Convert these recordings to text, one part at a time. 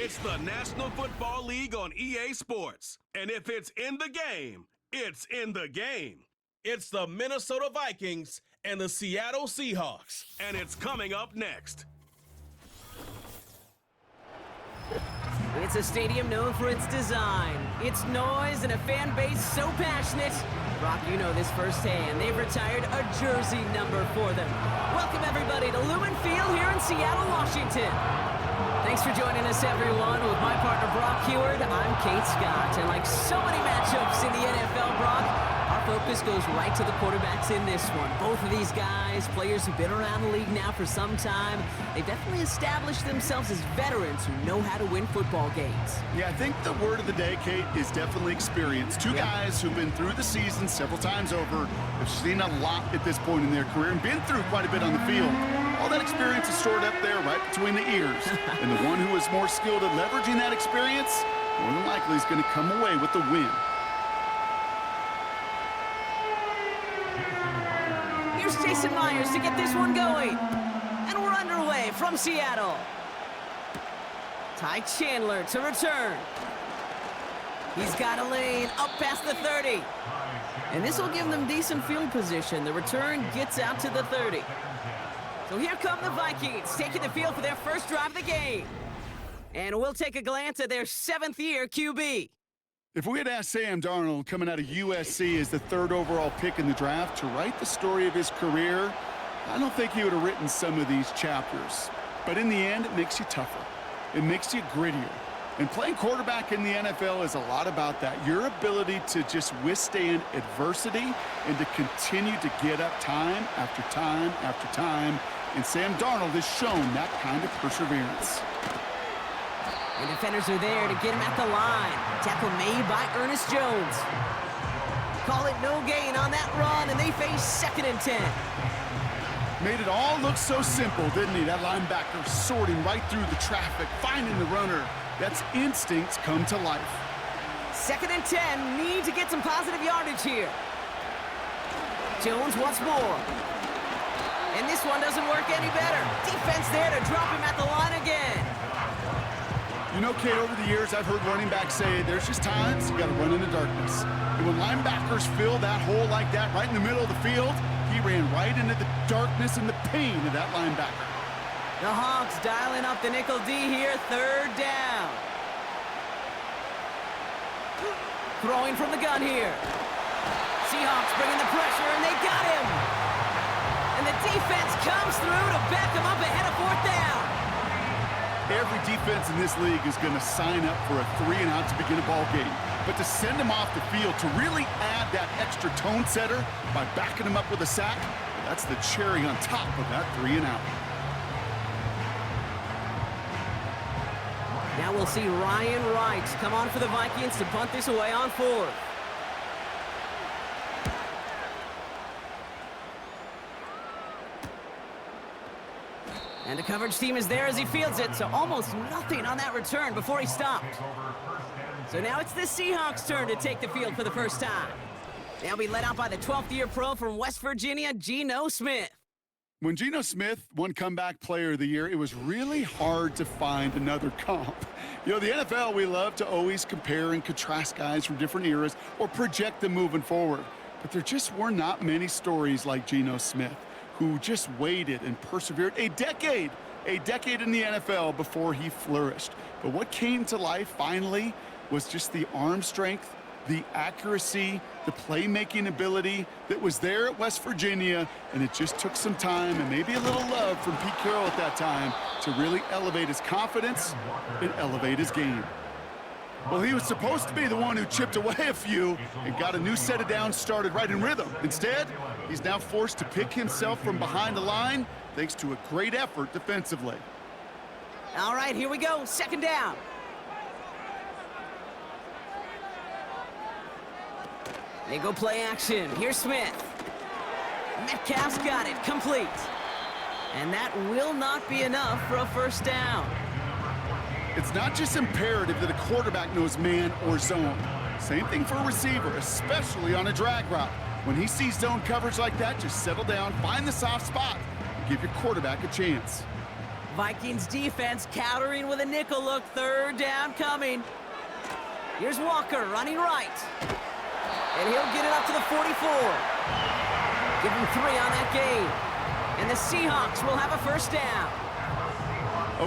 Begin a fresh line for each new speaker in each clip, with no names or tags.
It's the National Football League on EA Sports. And if it's in the game, it's in the game. It's the Minnesota Vikings and the Seattle Seahawks. And it's coming up next.
It's a stadium known for its design, its noise, and a fan base so passionate. Brock, you know this firsthand. They've retired a jersey number for them. Welcome, everybody, to Lumen Field here in Seattle, Washington. Thanks for joining us, everyone. With my partner, Brock Heward, I'm Kate Scott. And like so many matchups in the NFL, Brock, our focus goes right to the quarterbacks in this one. Both of these guys, players who've been around the league now for some time, they've definitely established themselves as veterans who know how to win football games.
Yeah, I think the word of the day, Kate, is definitely experience. Two guys who've been through the season several times over, have seen a lot at this point in their career, and been through quite a bit on the field. All that experience is stored up there right between the ears. And the one who is more skilled at leveraging that experience, more than likely is going to come away with the win.
Here's Jason Myers to get this one going. And we're underway from Seattle. Ty Chandler to return. He's got a lane up past the 30. And this will give them decent field position. The return gets out to the 30. So here come the Vikings, taking the field for their first drive of the game. And we'll take a glance at their 7th-year QB.
If we had asked Sam Darnold, coming out of USC as the 3rd overall pick in the draft, to write the story of his career, I don't think he would have written some of these chapters. But in the end, it makes you tougher. It makes you grittier. And playing quarterback in the NFL is a lot about that. Your ability to just withstand adversity and to continue to get up time after time after time. And Sam Darnold has shown that kind of perseverance.
The defenders are there to get him at the line. Tackle made by Ernest Jones. Call it no gain on that run, and they face 2nd and 10.
Made it all look so simple, didn't he? That linebacker sorting right through the traffic, finding the runner. That's instincts come to life.
2nd and 10, need to get some positive yardage here. Jones once more. And this one doesn't work any better. Defense there to drop him at the line again.
You know, Kate, over the years, I've heard running backs say there's just times you got to run in the darkness. And when linebackers fill that hole like that right in the middle of the field, he ran right into the darkness and the pain of that linebacker.
The Hawks dialing up the nickel D here, 3rd down. Throwing from the gun here. Seahawks bringing the pressure, and they got him. And the defense comes through to back him up ahead of 4th down.
Every defense in this league is going to sign up for a 3-and-out to begin a ball game. But to send him off the field, to really add that extra tone setter by backing him up with a sack, that's the cherry on top of that 3-and-out.
Now we'll see Ryan Wright come on for the Vikings to punt this away on 4th. And the coverage team is there as he fields it, so almost nothing on that return before he stopped. So now it's the Seahawks' turn to take the field for the first time. They'll be led out by the 12th-year pro from West Virginia, Geno Smith.
When Geno Smith won Comeback Player of the Year, it was really hard to find another comp. You know, the NFL, we love to always compare and contrast guys from different eras or project them moving forward. But there just were not many stories like Geno Smith, who just waited and persevered a decade in the NFL before he flourished. But what came to life finally was just the arm strength, the accuracy, the playmaking ability that was there at West Virginia, and it just took some time and maybe a little love from Pete Carroll at that time to really elevate his confidence and elevate his game. Well, he was supposed to be the one who chipped away a few and got a new set of downs started right in rhythm. Instead, he's now forced to pick himself from behind the line thanks to a great effort defensively.
All right, here we go, 2nd down. They go play action. Here's Smith. Metcalf's got it, complete. And that will not be enough for a 1st down.
It's not just imperative that a quarterback knows man or zone. Same thing for a receiver, especially on a drag route. When he sees zone coverage like that, just settle down, find the soft spot, and give your quarterback a chance.
Vikings defense countering with a nickel look. Third down coming. Here's Walker running right. And he'll get it up to the 44. Give him 3 on that game. And the Seahawks will have a first down.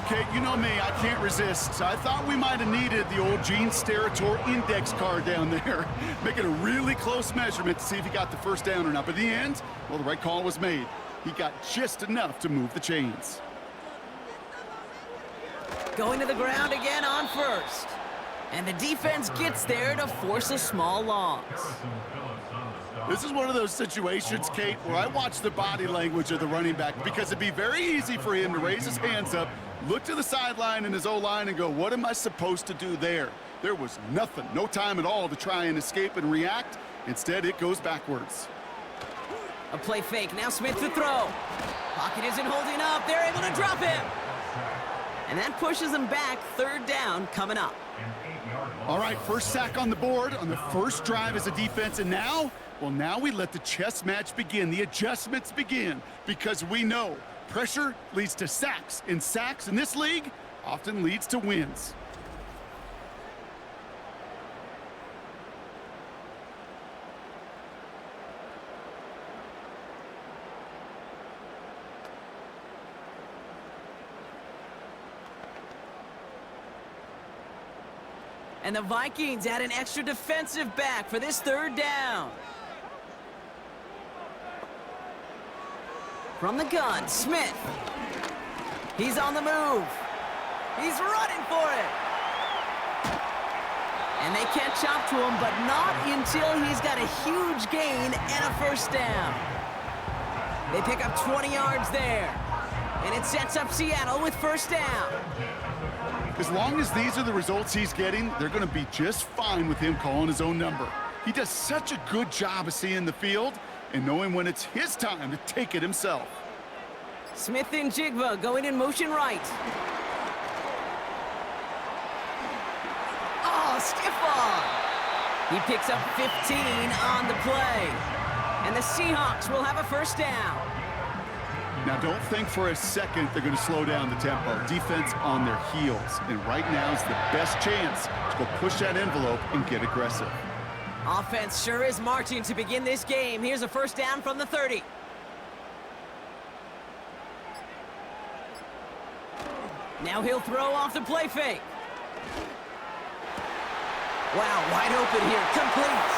Okay, you know me, I can't resist. So I thought we might have needed the old Gene Steratore index card down there. Making a really close measurement to see if he got the first down or not. But in the end, well, the right call was made. He got just enough to move the chains.
Going to the ground again on first. And the defense gets there to force a small loss.
This is one of those situations, Kate, where I watch the body language of the running back because it'd be very easy for him to raise his hands up, look to the sideline in his O-line and go, what am I supposed to do there? There was nothing, no time at all to try and escape and react. Instead, it goes backwards.
A play fake, now Smith to throw. Pocket isn't holding up, they're able to drop him. And that pushes them back, third down coming up.
All right, first sack on the board on the first drive as a defense, and now, well, now we let the chess match begin, the adjustments begin, because we know pressure leads to sacks, and sacks in this league often leads to wins.
And the Vikings add an extra defensive back for this third down. From the gun, Smith. He's on the move. He's running for it. And they catch up to him, but not until he's got a huge gain and a first down. They pick up 20 yards there. And it sets up Seattle with first down.
As long as these are the results he's getting, they're going to be just fine with him calling his own number. He does such a good job of seeing the field and knowing when it's his time to take it himself.
Smith and Jigba going in motion right. Oh, stiff arm. He picks up 15 on the play. And the Seahawks will have a first down.
Now, don't think for a second they're going to slow down the tempo. Defense on their heels. And right now is the best chance to go push that envelope and get aggressive.
Offense sure is marching to begin this game. Here's a first down from the 30. Now he'll throw off the play fake. Wow, wide open here, complete.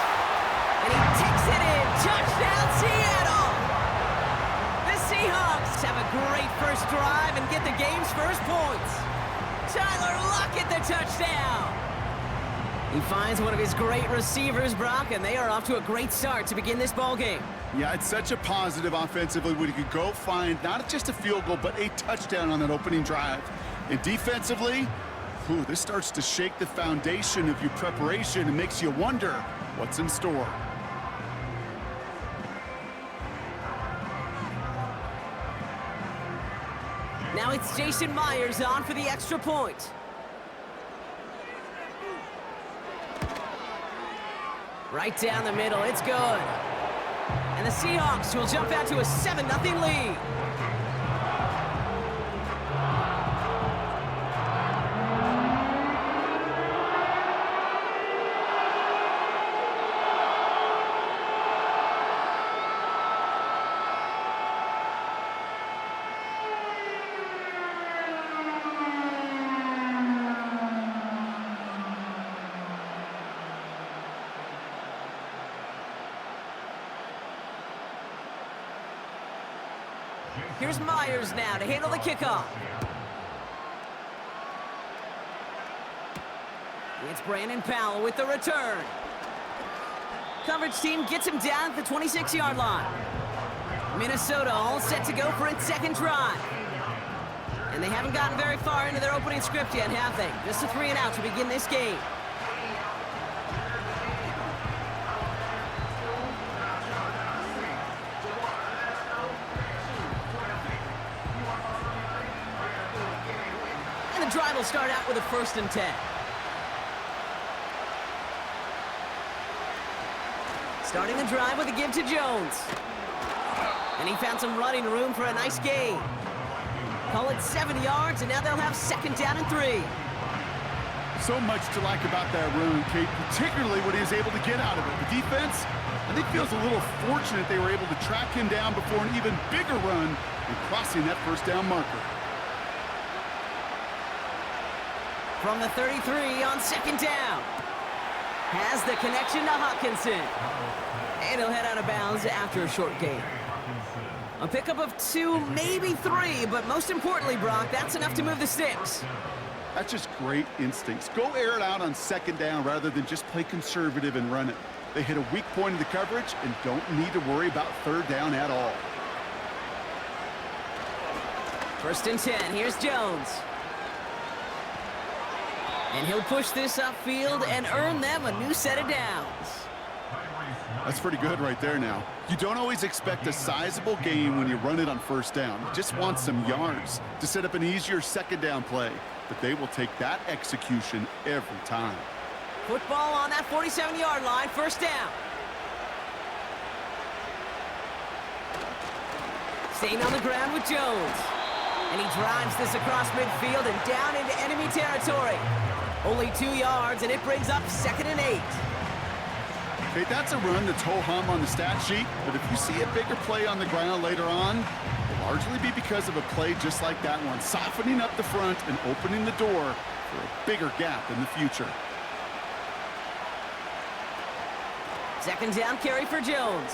And he takes it in. Touchdown, Seattle! Seahawks have a great first drive and get the game's first points. Tyler Lockett the touchdown. He finds one of his great receivers, Brock, and they are off to a great start to begin this ball game.
Yeah, it's such a positive offensively when you could go find not just a field goal, but a touchdown on that opening drive. And defensively, this starts to shake the foundation of your preparation and makes you wonder what's in store.
Now it's Jason Myers on for the extra point. Right down the middle, it's good. And the Seahawks will jump out to a 7-0 lead. Here's Myers now to handle the kickoff. It's Brandon Powell with the return. Coverage team gets him down at the 26-yard line. Minnesota all set to go for its second drive. And they haven't gotten very far into their opening script yet, have they? Just a 3-and-out to begin this game. The drive will start out with a 1st and 10. Starting the drive with a give to Jones. And he found some running room for a nice gain. Call it 7 yards, and now they'll have 2nd down and 3.
So much to like about that run, Kate, particularly what he was able to get out of it. The defense, I think, feels a little fortunate they were able to track him down before an even bigger run and crossing that 1st down marker.
From the 33 on 2nd down. Has the connection to Hawkinson. And he'll head out of bounds after a short gain. A pickup of 2, maybe 3, but most importantly, Brock, that's enough to move the sticks.
That's just great instincts. Go air it out on 2nd down rather than just play conservative and run it. They hit a weak point in the coverage and don't need to worry about 3rd down at all.
1st and 10, here's Jones. And he'll push this upfield and earn them a new set of downs.
That's pretty good right there now. You don't always expect a sizable gain when you run it on 1st down. You just want some yards to set up an easier 2nd down play. But they will take that execution every time.
Football on that 47-yard line, 1st down. Staying on the ground with Jones. And he drives this across midfield and down into enemy territory. Only 2 yards, and it brings up 2nd and 8.
Okay, that's a run that's ho-hum on the stat sheet, but if you see a bigger play on the ground later on, it'll largely be because of a play just like that one, softening up the front and opening the door for a bigger gap in the future.
2nd down carry for Jones.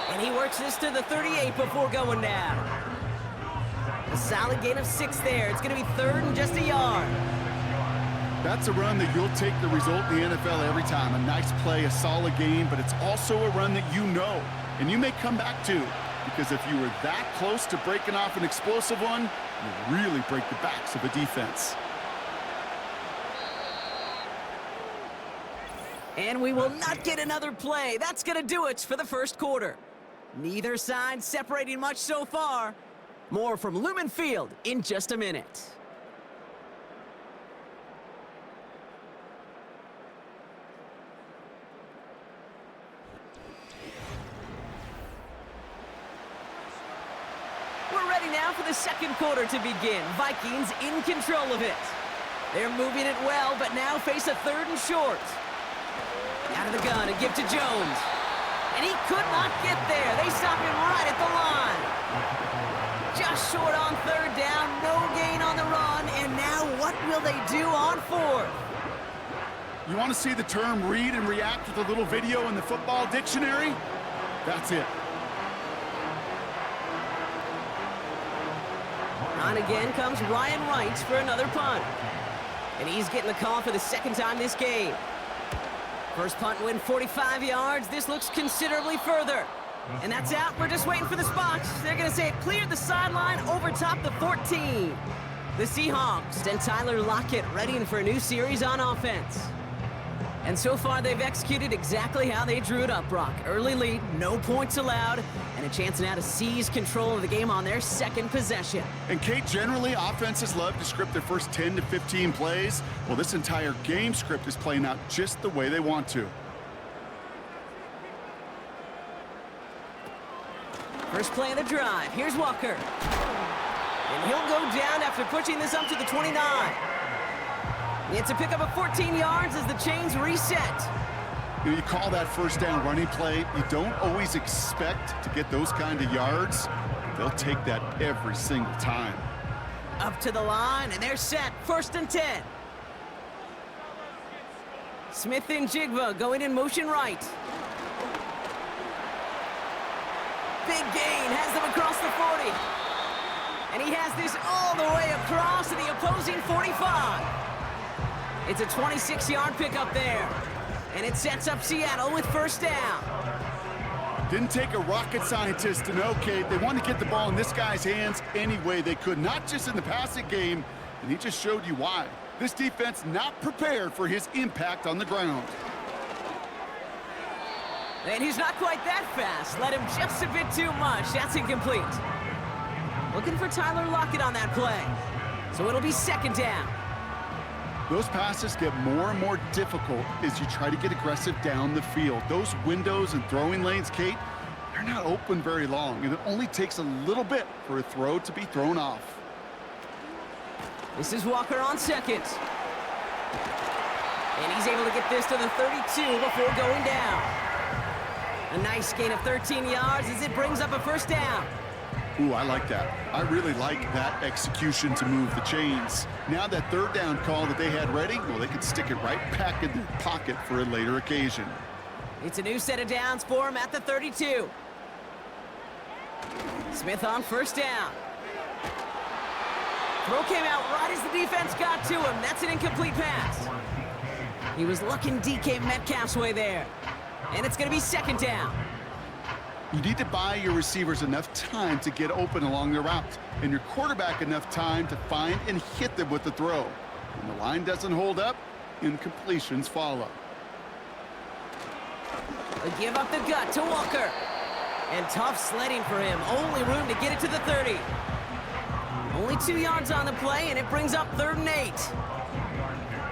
And he works this to the 38 before going down. A solid gain of 6 there. It's going to be 3rd and just a yard.
That's a run that you'll take the result in the NFL every time. A nice play, a solid game, but it's also a run that you know, and you may come back to, because if you were that close to breaking off an explosive one, you really break the backs of a defense.
And we will not get another play. That's going to do it for the 1st quarter. Neither side separating much so far. More from Lumen Field in just a minute. We're ready now for the 2nd quarter to begin. Vikings in control of it. They're moving it well, but now face a 3rd and short. Out of the gun and give to Jones. And he could not get there. They stop him right at the line. Just short on 3rd down, no gain on the run, and now what will they do on 4th?
You want to see the term read and react with a little video in the football dictionary? That's it.
On again comes Ryan Wright for another punt. And he's getting the call for the 2nd time this game. First punt win 45 yards. This looks considerably further. And that's out. We're just waiting for the spots. They're going to say it cleared the sideline over top the 14. The Seahawks and Tyler Lockett readying for a new series on offense. And so far, they've executed exactly how they drew it up, Brock. Early lead, no points allowed, and a chance now to seize control of the game on their 2nd possession.
And Kate, generally, offenses love to script their first 10 to 15 plays. Well, this entire game script is playing out just the way they want to.
First play of the drive. Here's Walker. And he'll go down after pushing this up to the 29. It's a pickup of 14 yards as the chains reset.
You call that 1st down running play. You don't always expect to get those kind of yards. They'll take that every single time.
Up to the line, and they're set. 1st and 10. Smith and Jigba going in motion right. Big gain, has them across the 40. And he has this all the way across to the opposing 45. It's a 26-yard pickup there. And it sets up Seattle with 1st down.
Didn't take a rocket scientist to know, Kate. They wanted to get the ball in this guy's hands any way they could, not just in the passing game, and he just showed you why. This defense not prepared for his impact on the ground.
And he's not quite that fast. Let him just a bit too much. That's incomplete. Looking for Tyler Lockett on that play. So it'll be 2nd down.
Those passes get more and more difficult as you try to get aggressive down the field. Those windows and throwing lanes, Kate, they're they're not open very long, and it only takes a little bit for a throw to be thrown off.
This is Walker on second. And he's able to get this to the 32 before going down. A nice gain of 13 yards as it brings up a first down.
Ooh, I like that. I really like that execution to move the chains. Now that third down call that they had ready, well, they could stick it right back in their pocket for a later occasion.
It's a new set of downs for him at the 32. Smith on first down. Throw came out right as the defense got to him. That's an incomplete pass. He was looking DK Metcalf's way there. And it's going to be second down.
You need to buy your receivers enough time to get open along the route, and your quarterback enough time to find and hit them with the throw. When the line doesn't hold up, incompletions follow.
They give up the gut to Walker. And tough sledding for him. Only room to get it to the 30. Only 2 yards on the play, and it brings up 3rd and 8.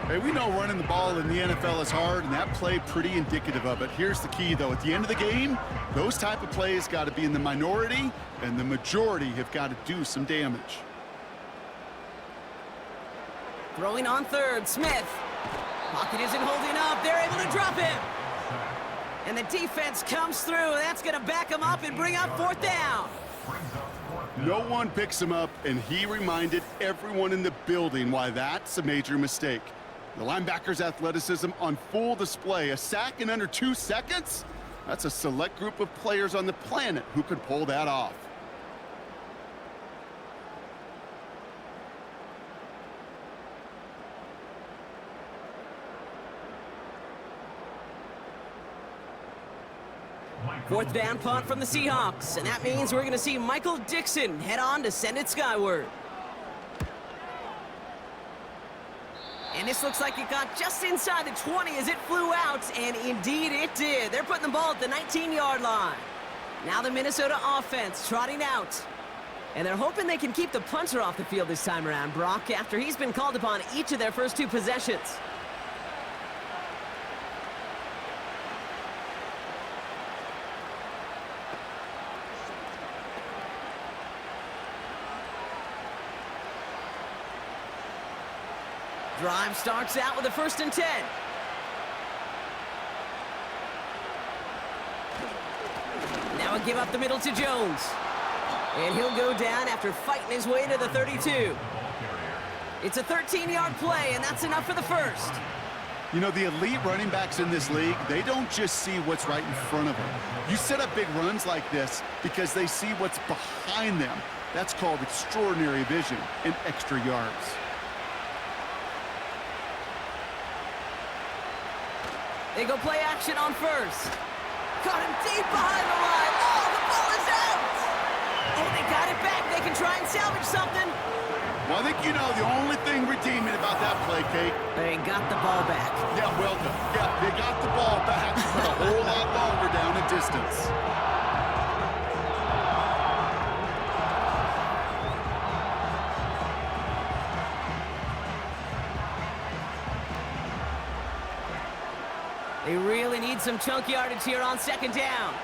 Hey, we know running the ball in the NFL is hard, and that play pretty indicative of it. Here's the key, though. At the end of the game, those type of plays got to be in the minority, and the majority have got to do some damage.
Throwing on third, Smith. Pocket isn't holding up. They're able to drop him. And the defense comes through. That's going to back him up and bring up 4th down.
No one picks him up, and he reminded everyone in the building why that's a major mistake. The linebacker's athleticism on full display. A sack in under 2 seconds? That's a select group of players on the planet who could pull that off.
Fourth down punt from the Seahawks, and that means we're going to see Michael Dixon head on to send it skyward. And this looks like it got just inside the 20 as it flew out, and indeed it did. They're putting the ball at the 19-yard line. Now the Minnesota offense trotting out. And they're hoping they can keep the punter off the field this time around, Brock, after he's been called upon each of their first 2 possessions. Drive starts out with a 1st and 10. Now a give up the middle to Jones. And he'll go down after fighting his way to the 32. It's a 13-yard play, and that's enough for the first.
You know, the elite running backs in this league, they don't just see what's right in front of them. You set up big runs like this because they see what's behind them. That's called extraordinary vision and extra yards.
They go play action on first. Caught him deep behind the line. Oh, the ball is out! Oh, they got it back. They can try and salvage something.
Well, I think you know the only thing redeeming about that play, Kate.
They got the ball back.
Yeah, well done. Yeah, they got the ball back, but a whole lot longer down the distance.
They really need some chunk yardage here on 2nd down.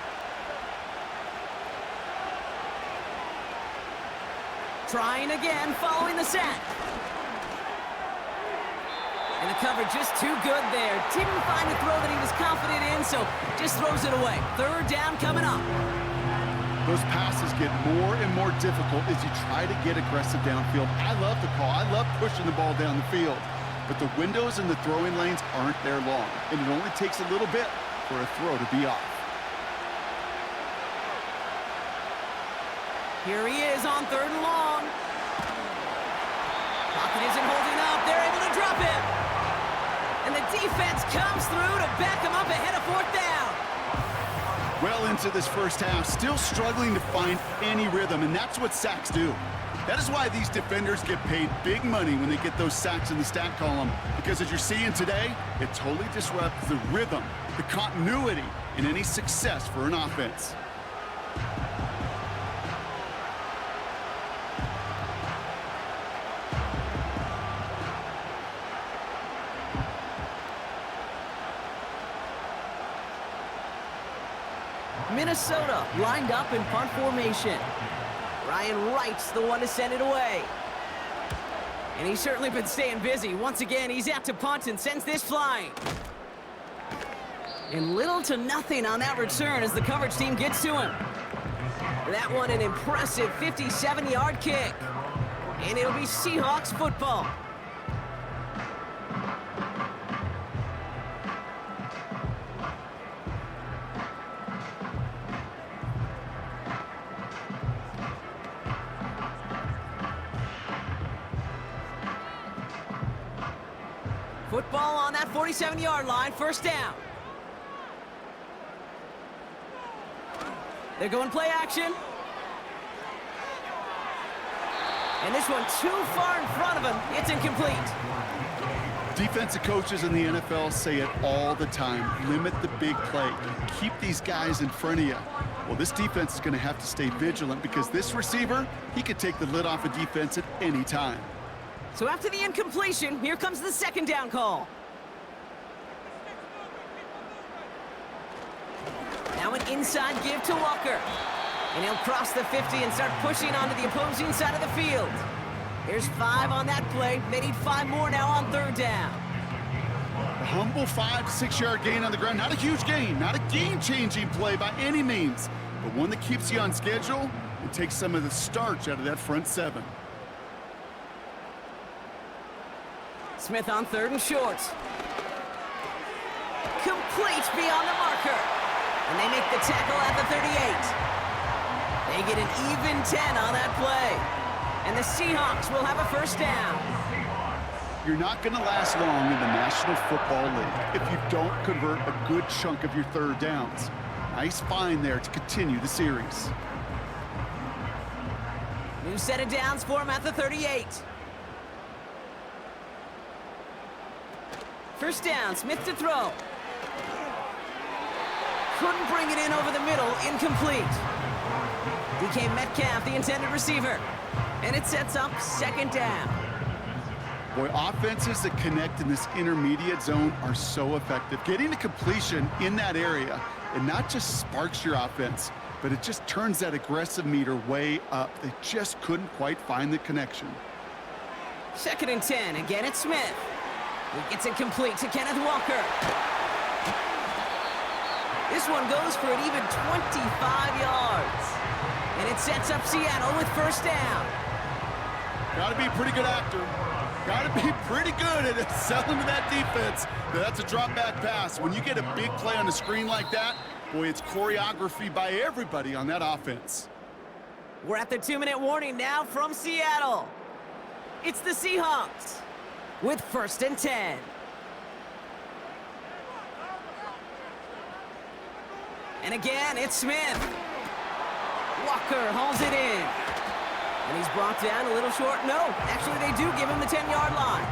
Trying again, following the sack. And the coverage just too good there. Didn't find a throw that he was confident in, so just throws it away. 3rd down coming up.
Those passes get more and more difficult as you try to get aggressive downfield. I love the call. I love pushing the ball down the field. But the windows in the throwing lanes aren't there long, and it only takes a little bit for a throw to be off.
Here he is on 3rd and long. Pocket isn't holding up. They're able to drop him. And the defense comes through to back him up ahead of 4th down.
Well into this first half, still struggling to find any rhythm, and that's what sacks do. That is why these defenders get paid big money when they get those sacks in the stat column, because as you're seeing today, it totally disrupts the rhythm, the continuity, and any success for an offense.
Minnesota lined up in punt formation. Ryan Wright's the one to send it away. And he's certainly been staying busy. Once again, he's out to punt and sends this flying. And little to nothing on that return as the coverage team gets to him. That one an impressive 57-yard kick. And it'll be Seahawks football. Football on that 47-yard line, first down. They're going play action. And this one too far in front of him. It's incomplete.
Defensive coaches in the NFL say it all the time. Limit the big play. Keep these guys in front of you. Well, this defense is going to have to stay vigilant because this receiver, he could take the lid off a defense at any time.
So after the incompletion, here comes the second down call. Now an inside give to Walker. And he'll cross the 50 and start pushing onto the opposing side of the field. There's 5 on that play. They need 5 more now on third down.
A humble 5 to 6 yard gain on the ground. Not a huge gain, not a game-changing play by any means, but one that keeps you on schedule and takes some of the starch out of that front 7.
Smith on third and short. Complete beyond the marker. And they make the tackle at the 38. They get an even 10 on that play. And the Seahawks will have a first down.
You're not going to last long in the National Football League if you don't convert a good chunk of your third downs. Nice find there to continue the series.
New set of downs for him at the 38. First down, Smith to throw. Couldn't bring it in over the middle, incomplete. DK Metcalf, the intended receiver. And it sets up second down.
Boy, offenses that connect in this intermediate zone are so effective. Getting a completion in that area, it not just sparks your offense, but it just turns that aggressive meter way up. They just couldn't quite find the connection.
Second and 10, again it's Smith. He gets it complete to Kenneth Walker. This one goes for an even 25 yards. And it sets up Seattle with first down.
Got to be a pretty good actor. Got to be pretty good at selling to that defense. That's a drop back pass. When you get a big play on the screen like that, boy, it's choreography by everybody on that offense.
We're at the 2-minute warning now from Seattle. It's the Seahawks with first and 10. And again, it's Smith. Walker hauls it in. And he's brought down a little short. No, actually they do give him the 10-yard line.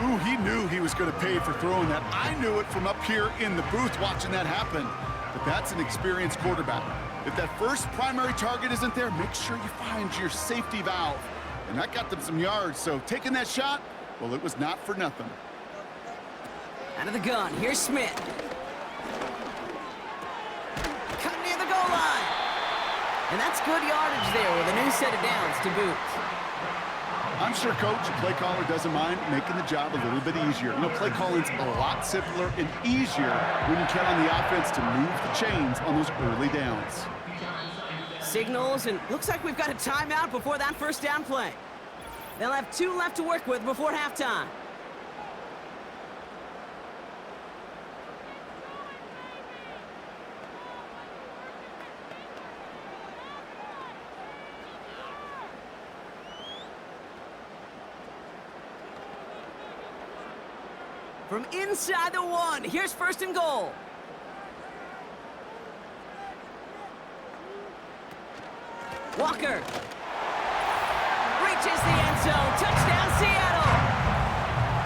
Ooh, he knew he was going to pay for throwing that. I knew it from up here in the booth watching that happen. But that's an experienced quarterback. If that first primary target isn't there, make sure you find your safety valve. And that got them some yards, so taking that shot, well, it was not for nothing.
Out of the gun, here's Smith. Cut near the goal line. And that's good yardage there with a new set of downs to boot.
I'm sure coach and play caller doesn't mind making the job a little bit easier. You know, play calling's a lot simpler and easier when you count on the offense to move the chains on those early downs.
Signals, and looks like we've got a timeout before that first down play. They'll have 2 left to work with before halftime. From inside the 1, here's first and goal. Walker reaches the end zone. Touchdown, Seattle.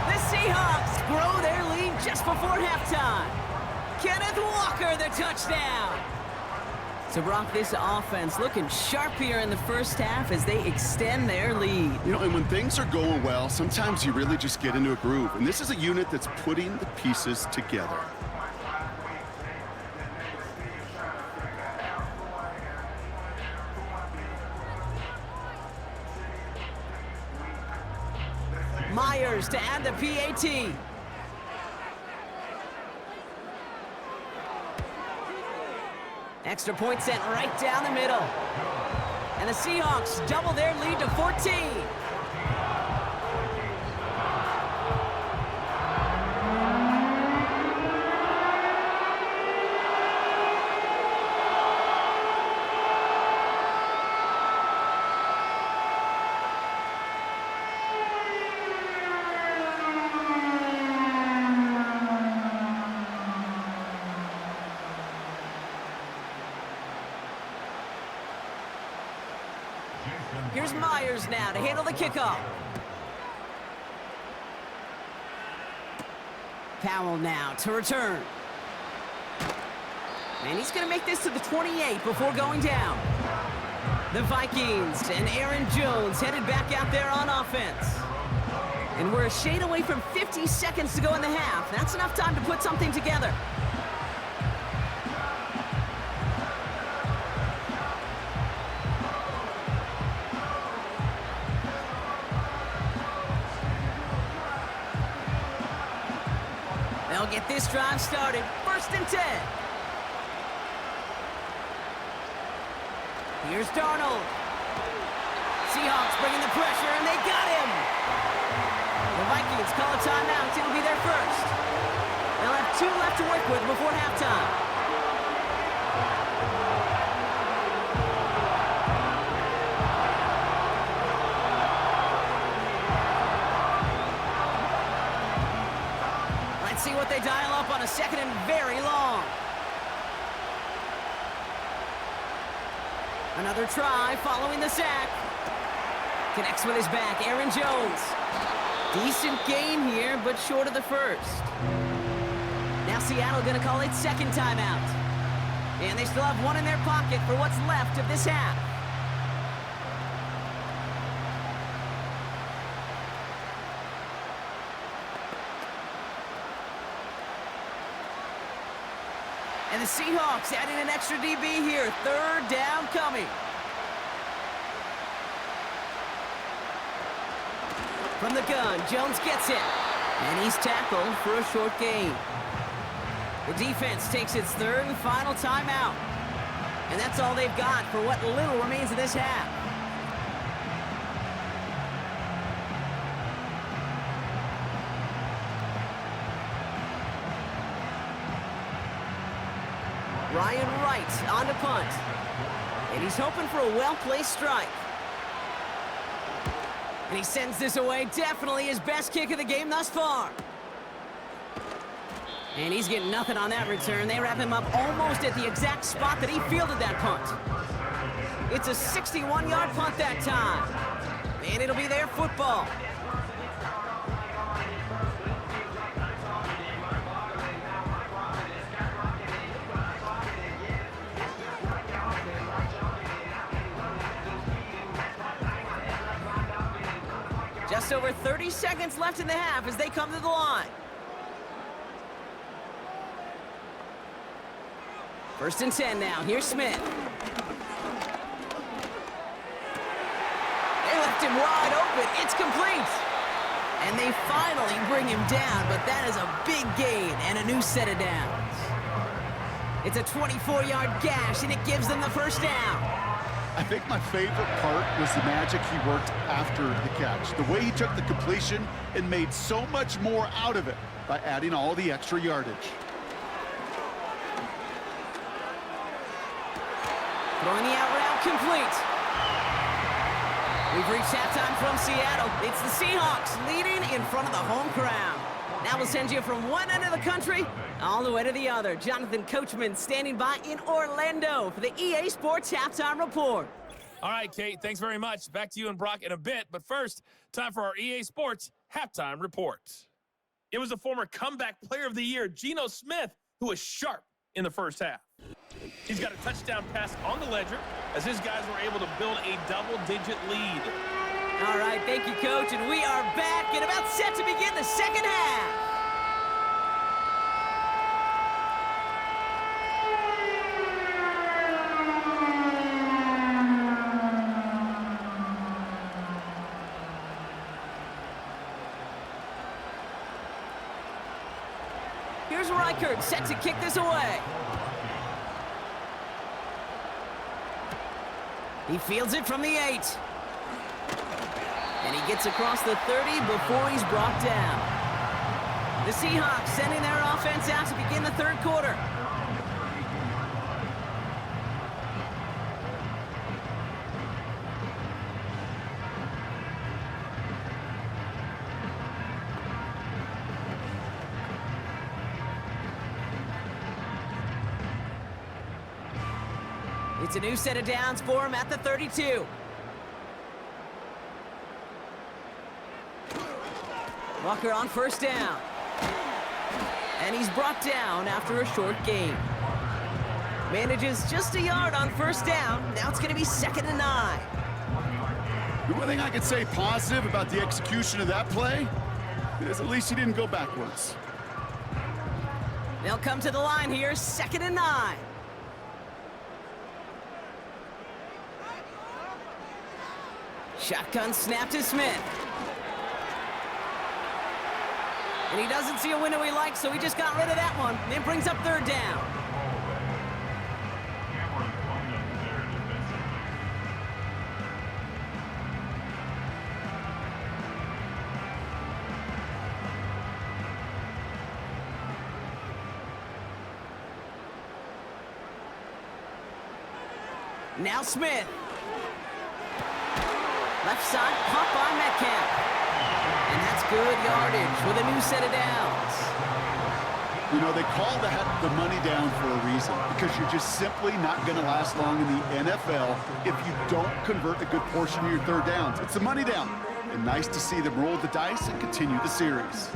The Seahawks grow their lead just before halftime. Kenneth Walker, the touchdown. So, Brock, this offense looking sharp here in the first half as they extend their lead.
You know, and when things are going well, sometimes you really just get into a groove. And this is a unit that's putting the pieces together.
Myers to add the PAT. Extra point sent right down the middle. And the Seahawks double their lead to 14. Here's Myers now to handle the kickoff. Powell now to return. And he's going to make this to the 28 before going down. The Vikings and Aaron Jones headed back out there on offense. And we're a shade away from 50 seconds to go in the half. That's enough time to put something together. They'll get this drive started. 1st and 10. Here's Darnold. Seahawks bringing the pressure, and they got him. The Vikings call a timeout. It'll be their first. They'll have 2 left to work with before halftime. Let's see what they dial up on a 2nd and very long. Another try following the sack. Connects with his back, Aaron Jones. Decent gain here, but short of the first. Now Seattle going to call it 2nd timeout. And they still have 1 in their pocket for what's left of this half. And the Seahawks adding an extra DB here. 3rd down coming. From the gun, Jones gets it. And he's tackled for a short gain. The defense takes its 3rd and final timeout. And that's all they've got for what little remains of this half. Ryan Wright on to punt. And he's hoping for a well-placed strike. And he sends this away. Definitely his best kick of the game thus far. And he's getting nothing on that return. They wrap him up almost at the exact spot that he fielded that punt. It's a 61-yard punt that time. And it'll be their football. Just over 30 seconds left in the half as they come to the line. 1st and 10 now. Here's Smith. They left him wide open. It's complete. And they finally bring him down, but that is a big gain and a new set of downs. It's a 24-yard gash, and it gives them the 1st down.
I think my favorite part was the magic he worked after the catch. The way he took the completion and made so much more out of it by adding all the extra yardage.
Throwing the out route complete. We've reached halftime from Seattle. It's the Seahawks leading in front of the home crowd. Now we'll send you from one end of the country all the way to the other. Jonathan Coachman standing by in Orlando for the EA Sports Halftime Report.
All right, Kate, thanks very much. Back to you and Brock in a bit. But first, time for our EA Sports Halftime Report. It was the former comeback player of the year, Geno Smith, who was sharp in the first half. He's got a touchdown pass on the ledger as his guys were able to build a double-digit lead.
All right, thank you, Coach, and we are back and about set to begin the 2nd half. Here's Reichert, set to kick this away. He fields it from the 8. And he gets across the 30 before he's brought down. The Seahawks sending their offense out to begin the third quarter. It's a new set of downs for him at the 32. Walker on first down. And he's brought down after a short gain. Manages just a yard on first down. Now it's going to be 2nd and 9.
The one thing I could say positive about the execution of that play is at least he didn't go backwards.
They'll come to the line here, 2nd and 9. Shotgun snap to Smith. And he doesn't see a window he likes, so he just got rid of that one. And it brings up 3rd down. Now Smith. Left side, caught by Metcalf. And that's good yardage with a new set of downs.
You know, they call that the money down for a reason, because you're just simply not going to last long in the NFL if you don't convert a good portion of your third downs. It's the money down. And nice to see them roll the dice and continue the series.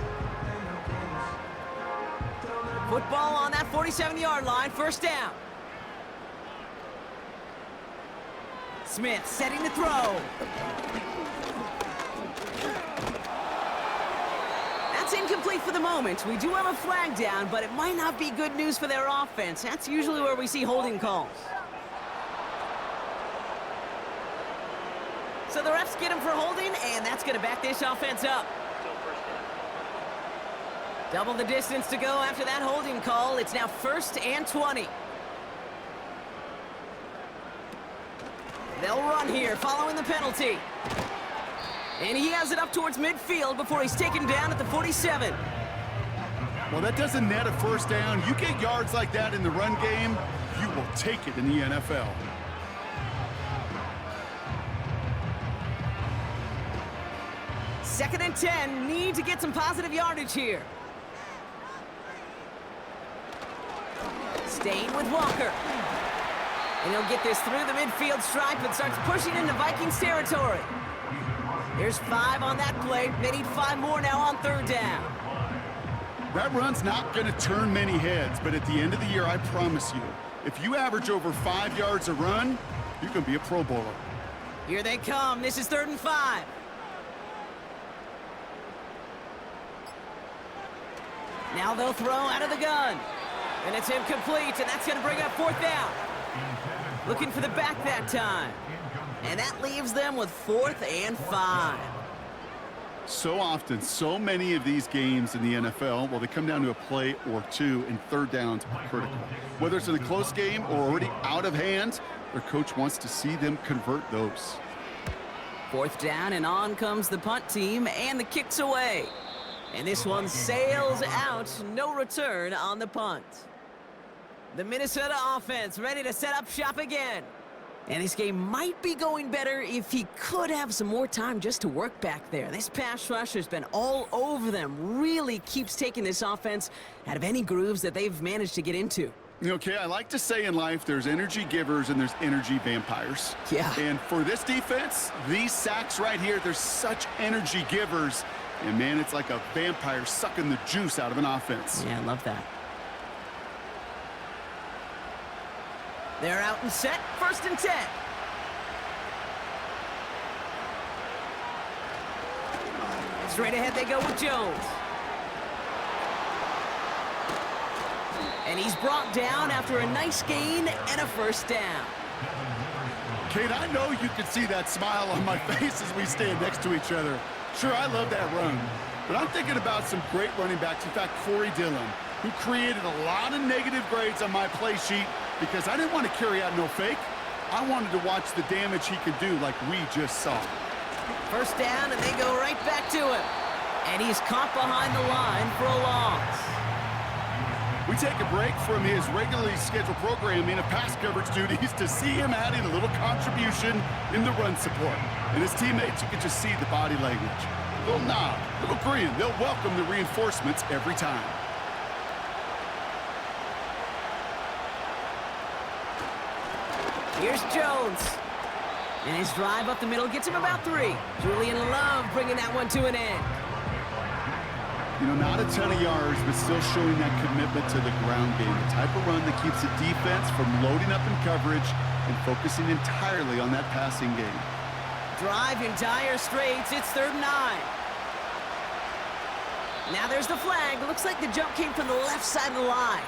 Football on that 47-yard line, first down. Smith setting to throw. That's incomplete for the moment. We do have a flag down, but it might not be good news for their offense. That's usually where we see holding calls. So the refs get him for holding, and that's going to back this offense up. Double the distance to go after that holding call. It's now 1st and 20. They'll run here following the penalty. And he has it up towards midfield before he's taken down at the 47.
Well, that doesn't net a first down. You get yards like that in the run game, you will take it in the NFL.
Second and 10, need to get some positive yardage here. Staying with Walker. And he'll get this through the midfield stripe and starts pushing into Vikings territory. There's 5 on that play. They need 5 more now on 3rd down.
That run's not going to turn many heads, but at the end of the year, I promise you, if you average over 5 yards a run, you can be a Pro Bowler.
Here they come. This is 3rd and 5. Now they'll throw out of the gun. And it's incomplete, and that's going to bring up 4th down. Looking for the back that time. And that leaves them with 4th and 5.
So often, so many of these games in the NFL, well, they come down to a play or two, and 3rd downs are critical. Whether it's in a close game or already out of hand, their coach wants to see them convert those.
4th down, and on comes the punt team, and the kick's away. And this one sails out, no return on the punt. The Minnesota offense ready to set up shop again. And this game might be going better if he could have some more time just to work back there. This pass rush has been all over them. Really keeps taking this offense out of any grooves that they've managed to get into.
Okay, I like to say in life there's energy givers and there's energy vampires.
Yeah.
And for this defense, these sacks right here, they're such energy givers. And, man, it's like a vampire sucking the juice out of an offense.
Yeah, I love that. They're out and set. 1st and 10. Straight ahead they go with Jones. And he's brought down after a nice gain and a 1st down.
Kate, I know you can see that smile on my face as we stand next to each other. Sure, I love that run. But I'm thinking about some great running backs. In fact, Corey Dillon. who created a lot of negative grades on my play sheet because I didn't want to carry out no fake. I wanted to watch the damage he could do like we just saw.
First down, and they go right back to him. And he's caught behind the line for a loss.
We take a break from his regularly scheduled programming of pass coverage duties to see him adding a little contribution in the run support. And his teammates, you can just see the body language. A little nod, a little grin. They'll welcome the reinforcements every time.
Here's Jones. And his drive up the middle gets him about 3. Julian Love bringing that one to an end.
You know, not a ton of yards, but still showing that commitment to the ground game. The type of run that keeps the defense from loading up in coverage and focusing entirely on that passing game.
Drive in dire straits. It's 3rd and 9. Now there's the flag. Looks like the jump came from the left side of the line.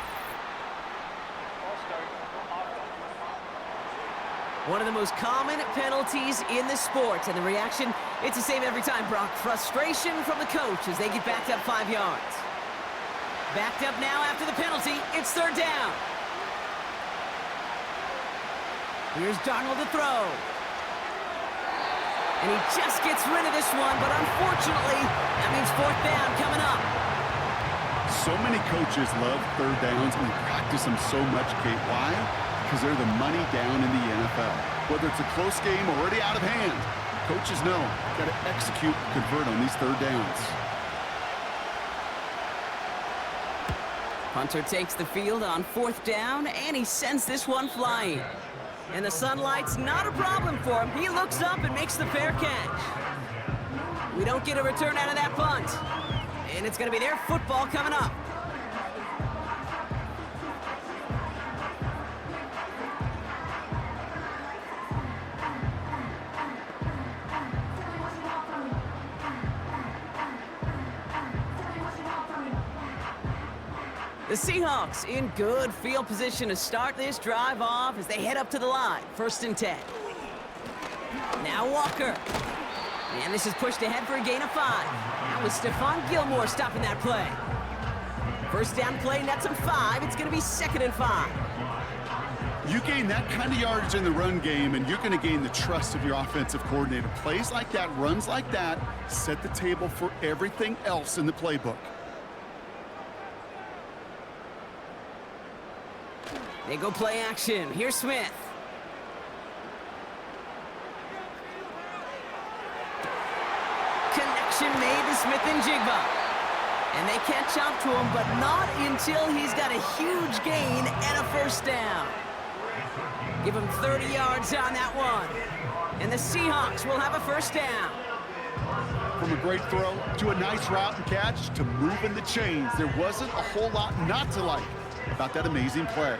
One of the most common penalties in the sport, and the reaction, it's the same every time, Brock. Frustration from the coach as they get backed up 5 yards. Backed up now after the penalty. It's 3rd down. Here's Darnold to throw. And he just gets rid of this one, but unfortunately, that means 4th down coming up.
So many coaches love 3rd downs and they practice them so much, Kate. Why? Because they're the money down in the NFL. Whether it's a close game already out of hand, coaches know got to execute and convert on these 3rd downs.
Punter takes the field on 4th down, and he sends this one flying. And the sunlight's not a problem for him. He looks up and makes the fair catch. We don't get a return out of that punt. And it's going to be their football coming up. The Seahawks in good field position to start this drive off as they head up to the line. 1st and 10. Now Walker. And this is pushed ahead for a gain of 5. That was Stephon Gilmore stopping that play. 1st down play, nets him 5. It's going to be 2nd and 5.
You gain that kind of yardage in the run game, and you're going to gain the trust of your offensive coordinator. Plays like that, runs like that, set the table for everything else in the playbook.
They go play action. Here's Smith. Connection made to Smith and Jigba. And they catch up to him, but not until he's got a huge gain and a 1st down. Give him 30 yards on that one. And the Seahawks will have a 1st down.
From a great throw to a nice route and catch to moving the chains, there wasn't a whole lot not to like about that amazing play.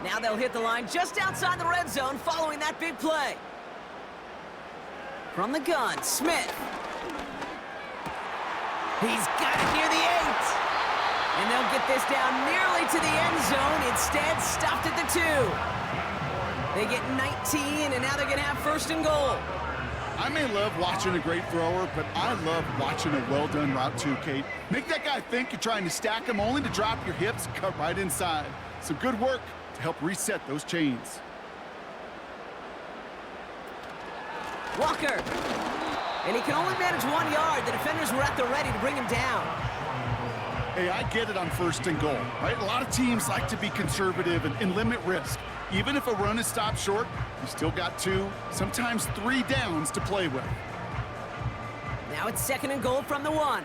Now they'll hit the line just outside the red zone following that big play. From the gun, Smith. He's got it near the 8. And they'll get this down nearly to the end zone. Instead, stopped at the 2. They get 19, and now they're going to have 1st and goal.
I may love watching a great thrower, but I love watching a well-done route too, Kate. Make that guy think you're trying to stack him only to drop your hips and cut right inside. Some good work to help reset those chains.
Walker. And he can only manage 1 yard. The defenders were at the ready to bring him down.
Hey, I get it on 1st and goal, right? A lot of teams like to be conservative and limit risk. Even if a run is stopped short, you still got 2, sometimes 3 downs to play with.
Now it's 2nd and goal from the 1.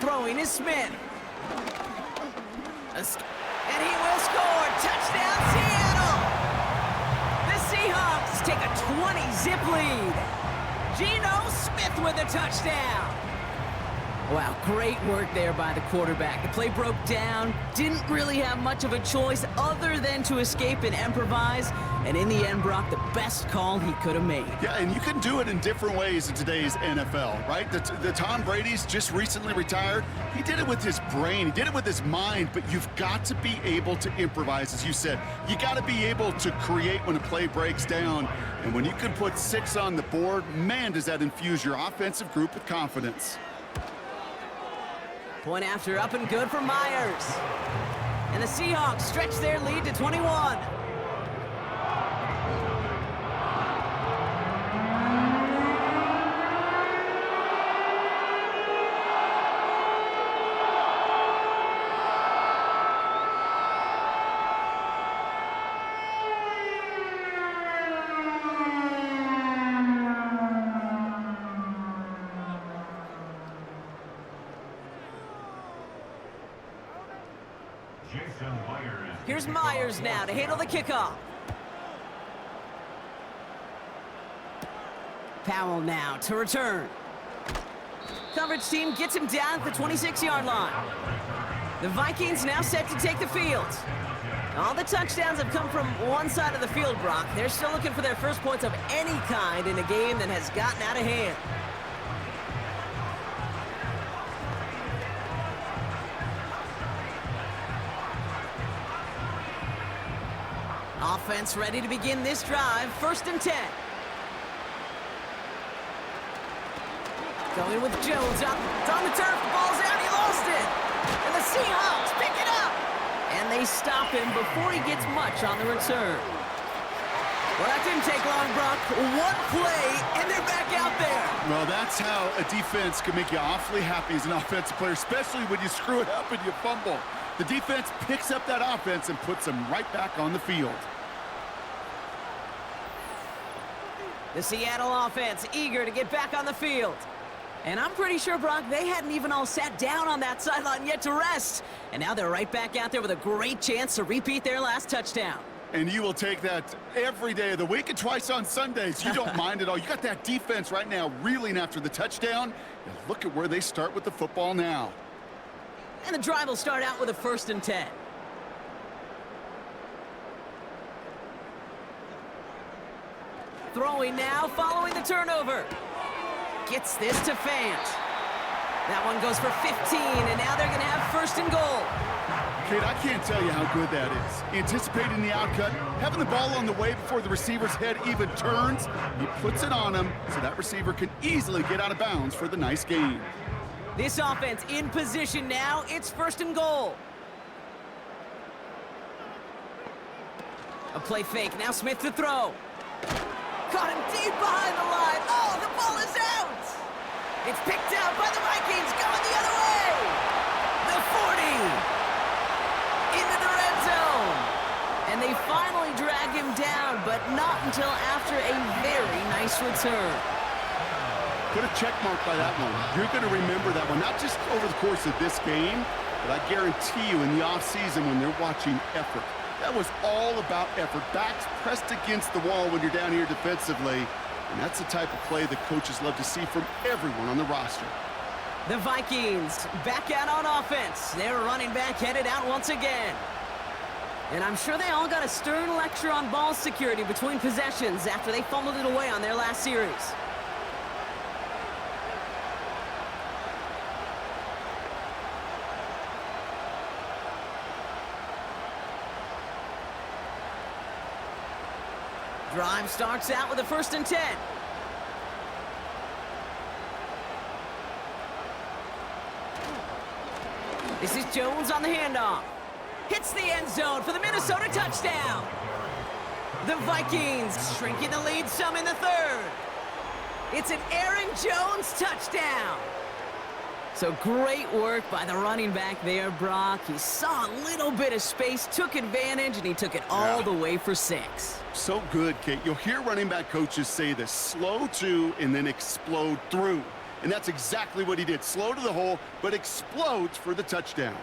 Throwing is Smith. And he will score. Touchdown, Seattle! The Seahawks take a 20-zip lead. Geno Smith with a touchdown. Wow, great work there by the quarterback. The play broke down. Didn't really have much of a choice other than to escape and improvise. And in the end, Brock, the best call he could have made.
Yeah, and you can do it in different ways in today's NFL, right? The Tom Brady's just recently retired. He did it with his brain. He did it with his mind, but you've got to be able to improvise, as you said. You got to be able to create when a play breaks down. And when you can put 6 on the board, man, does that infuse your offensive group with confidence.
Point after, up and good for Myers. And the Seahawks stretch their lead to 21. Here's Myers now to handle the kickoff. Powell now to return. Coverage team gets him down at the 26-yard line. The Vikings now set to take the field. All the touchdowns have come from one side of the field, Brock. They're still looking for their first points of any kind in a game that has gotten out of hand. Offense ready to begin this drive. 1st and 10. Going with Jones up. It's on the turf. The ball's out. He lost it. And the Seahawks pick it up. And they stop him before he gets much on the return. Well, that didn't take long, Brock. One play, and they're back out there.
Well, that's how a defense can make you awfully happy as an offensive player, especially when you screw it up and you fumble. The defense picks up that offense and puts them right back on the field.
The Seattle offense eager to get back on the field. And I'm pretty sure, Brock, they hadn't even all sat down on that sideline yet to rest. And now they're right back out there with a great chance to repeat their last touchdown.
And you will take that every day of the week and twice on Sundays. You don't mind at all. You got that defense right now reeling after the touchdown. And look at where they start with the football now.
And the drive will start out with a 1st and 10. Throwing now, following the turnover. Gets this to Fant. That one goes for 15, and now they're going to have 1st and goal.
Kate, I can't tell you how good that is. Anticipating the outcut, having the ball on the way before the receiver's head even turns. He puts it on him so that receiver can easily get out of bounds for the nice gain.
This offense in position now. It's 1st and goal. A play fake. Now Smith to throw. Caught him deep behind the line. Oh, the ball is out. It's picked out by the Vikings going the other way. The 40. Into the red zone. And they finally drag him down, but not until after a very nice return.
Put a check mark by that one. You're going to remember that one, not just over the course of this game, but I guarantee you in the offseason when they're watching effort. That was all about effort. Backs pressed against the wall when you're down here defensively. And that's the type of play that coaches love to see from everyone on the roster.
The Vikings back out on offense. Their running back headed out once again. And I'm sure they all got a stern lecture on ball security between possessions after they fumbled it away on their last series. Drive starts out with a 1st and 10. This is Jones on the handoff. Hits the end zone for the Minnesota touchdown. The Vikings shrinking the lead some in the 3rd. It's an Aaron Jones touchdown. So great work by the running back there, Brock. He saw a little bit of space, took advantage, and he took it all the way for 6.
So good, Kate. You'll hear running back coaches say this: slow to and then explode through. And that's exactly what he did. Slow to the hole, but explodes for the touchdown.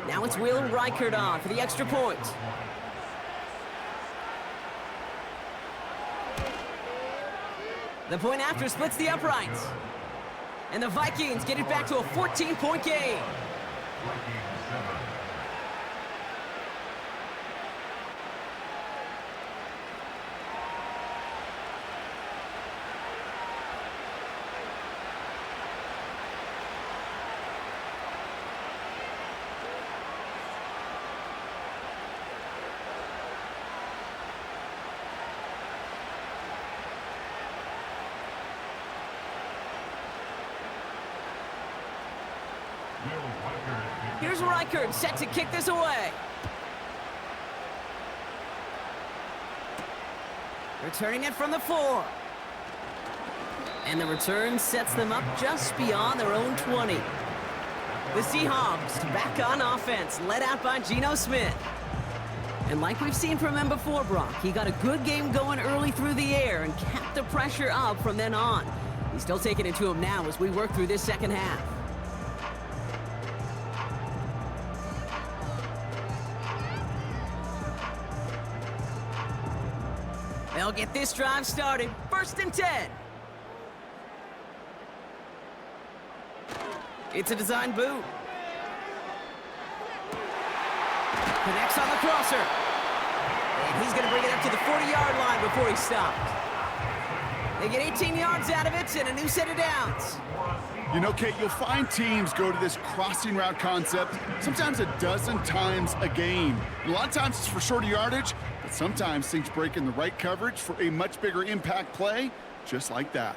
Now it's Will Reichert on for the extra point. The point after splits the uprights. And the Vikings get it back to a 14-point game. Here's Reichert set to kick this away. Returning it from the 4. And the return sets them up just beyond their own 20. The Seahawks back on offense, led out by Geno Smith. And like we've seen from him before, Brock, he got a good game going early through the air and kept the pressure up from then on. He's still taking it to him now as we work through this second half. They'll get this drive started. 1st and 10. It's a design boot. Connects on the crosser. And he's going to bring it up to the 40-yard line before he stopped. They get 18 yards out of it and a new set of downs.
You know, Kate, you'll find teams go to this crossing route concept sometimes a dozen times a game. And a lot of times it's for shorter yardage, but sometimes things break in the right coverage for a much bigger impact play, just like that.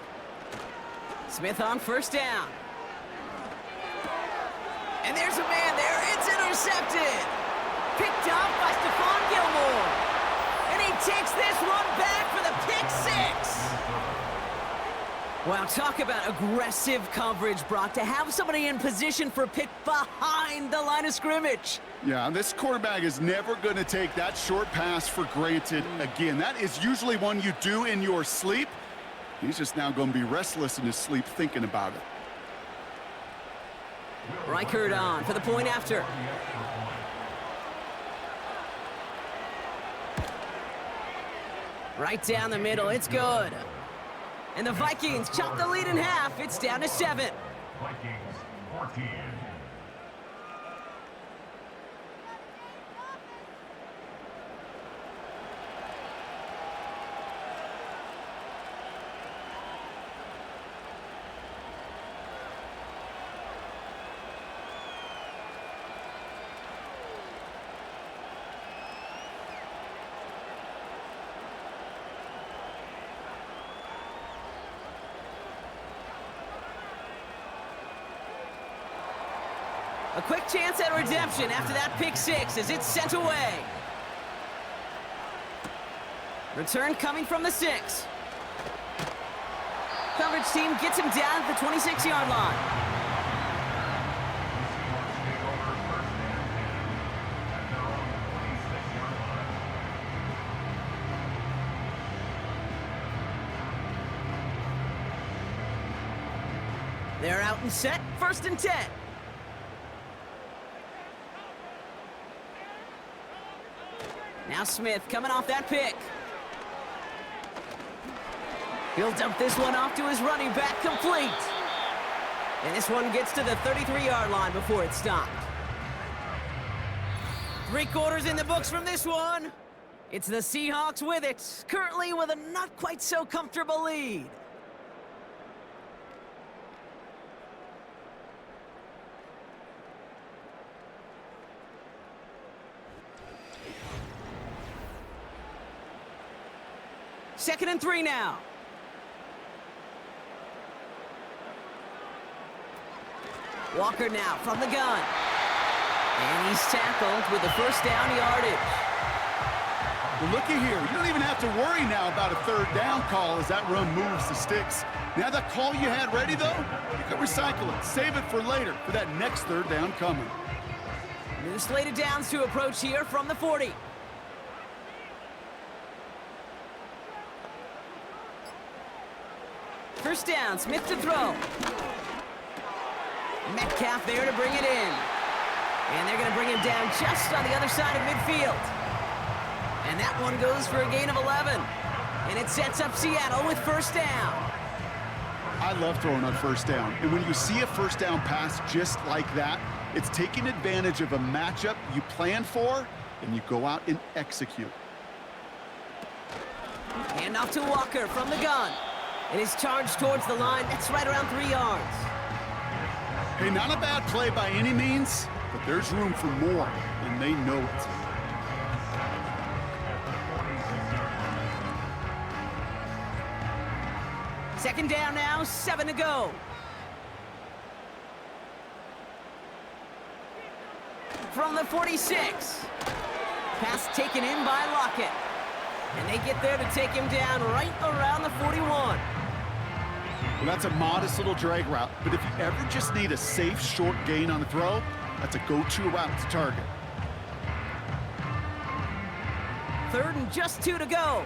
Smith on 1st down. And there's a man there. It's intercepted. Picked up by Stephon Gilmore. And he takes this one back for the pick 6. Wow, talk about aggressive coverage, Brock, to have somebody in position for a pick behind the line of scrimmage.
Yeah, this quarterback is never going to take that short pass for granted again. That is usually one you do in your sleep. He's just now going to be restless in his sleep thinking about it.
Reichert on for the point after. Right down the middle, it's good. And the Vikings chop the lead in half. It's down to 7.
Vikings 14.
A quick chance at redemption after that pick 6 as it's sent away. Return coming from the 6. Coverage team gets him down at the 26-yard line. They're out and set. 1st and 10. Now Smith coming off that pick. He'll dump this one off to his running back, complete. And this one gets to the 33-yard line before it's stopped. 3 quarters in the books from this one. It's the Seahawks with it, currently with a not quite so comfortable lead. Second and 3 now. Walker now from the gun. And he's tackled with the 1st down yardage.
Well, looky here. You don't even have to worry now about a 3rd down call as that run moves the sticks. Now that call you had ready, though, you can recycle it. Save it for later for that next 3rd down coming.
New slate of downs to approach here from the 40. First down, Smith to throw. Metcalf there to bring it in. And they're going to bring him down just on the other side of midfield. And that one goes for a gain of 11. And it sets up Seattle with 1st down.
I love throwing on 1st down. And when you see a 1st down pass just like that, it's taking advantage of a matchup you plan for, and you go out and execute.
Hand off to Walker from the gun. And he's charged towards the line. That's right around 3 yards.
Hey, not a bad play by any means, but there's room for more, and they know it.
Second down now, 7 to go. from the 46. Pass taken in by Lockett. And they get there to take him down right around the 41.
Well, that's a modest little drag route, but if you ever just need a safe, short gain on the throw, that's a go-to route to target.
3rd and just 2 to go.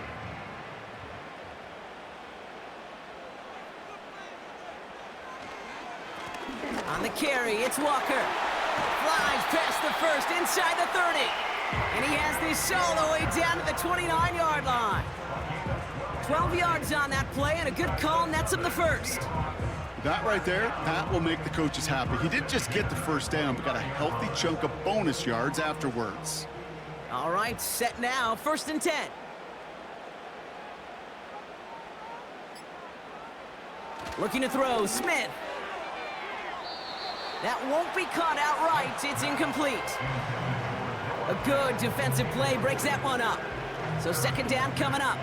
On the carry, it's Walker. Flies past the 1st, inside the 30. And he has this all the way down to the 29-yard line. 12 yards on that play, and a good call nets him the 1st.
That right there, that will make the coaches happy. He didn't just get the 1st down, but got a healthy chunk of bonus yards afterwards.
All right, set now, 1st and 10. Looking to throw, Smith. That won't be caught outright. It's incomplete. A good defensive play breaks that one up. So 2nd down coming up.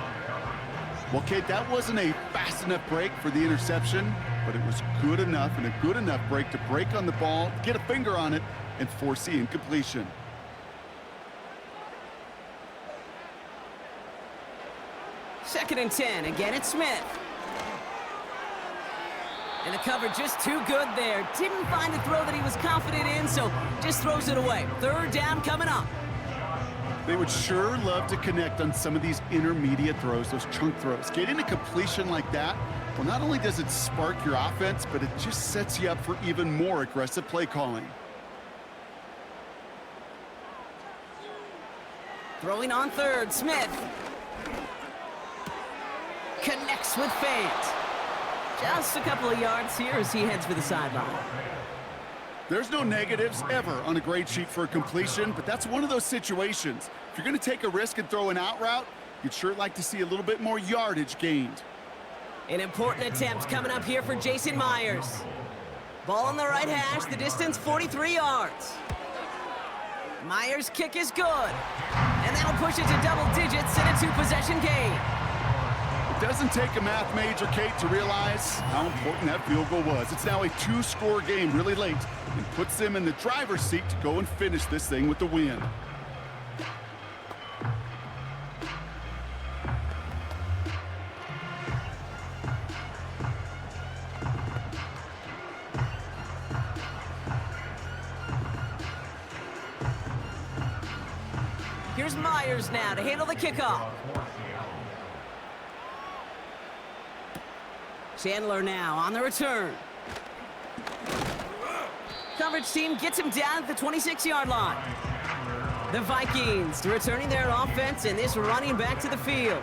Well, Kate, that wasn't a fast enough break for the interception, but it was good enough and a good enough break to break on the ball, get a finger on it, and force the incompletion.
Second and 10. Again, it's Smith. And the cover just too good there. Didn't find a throw that he was confident in, so just throws it away. 3rd down coming up.
They would sure love to connect on some of these intermediate throws, those chunk throws. Getting a completion like that, well, not only does it spark your offense, but it just sets you up for even more aggressive play calling.
Throwing on 3rd, Smith. Connects with Fant. Just a couple of yards here as he heads for the sideline.
There's no negatives ever on a grade sheet for a completion, but that's one of those situations. If you're going to take a risk and throw an out route, you'd sure like to see a little bit more yardage gained.
An important attempt coming up here for Jason Myers. Ball on the right hash, the distance 43 yards. Myers' kick is good. And that'll push it to double digits in a 2-possession game.
It doesn't take a math major, Kate, to realize how important that field goal was. It's now a 2-score game really late and puts them in the driver's seat to go and finish this thing with the win.
Here's Myers now to handle the kickoff. Chandler now on the return. Coverage team gets him down at the 26-yard line. The Vikings returning their offense and this running back to the field.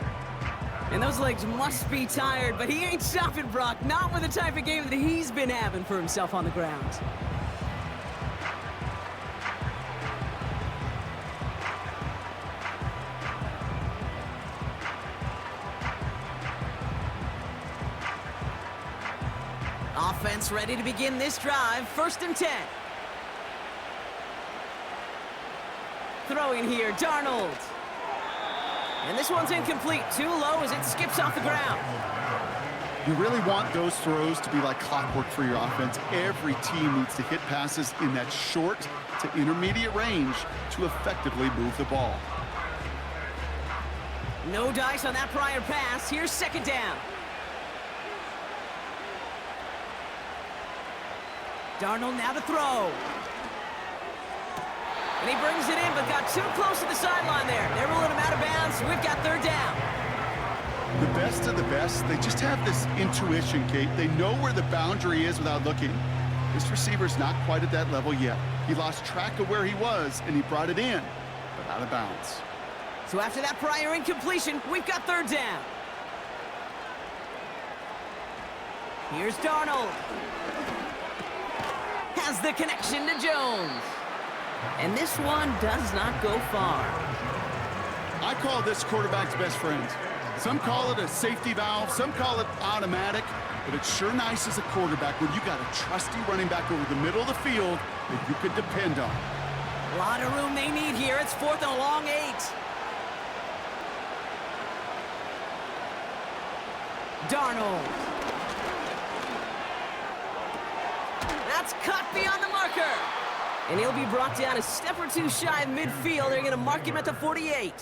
And those legs must be tired, but he ain't stopping, Brock. Not with the type of game that he's been having for himself on the ground. Offense ready to begin this drive. 1st and 10. Throwing here, Darnold. And this one's incomplete. Too low as it skips off the ground.
You really want those throws to be like clockwork for your offense. Every team needs to hit passes in that short to intermediate range to effectively move the ball.
No dice on that prior pass. Here's 2nd down. Darnold now to throw. And he brings it in, but got too close to the sideline there. They're ruling him out of bounds. We've got 3rd down.
The best of the best, they just have this intuition, Kate. They know where the boundary is without looking. This receiver's not quite at that level yet. He lost track of where he was, and he brought it in, but out of bounds.
So after that prior incompletion, we've got 3rd down. Here's Darnold. Has the connection to Jones. And this one does not go far.
I call this quarterback's best friend. Some call it a safety valve, some call it automatic, but it's sure nice as a quarterback when you got a trusty running back over the middle of the field that you could depend on.
A lot of room they need here. It's 4th and a long 8. Darnold. That's cut beyond the marker. And he'll be brought down a step or two shy of midfield. They're going to mark him at the 48.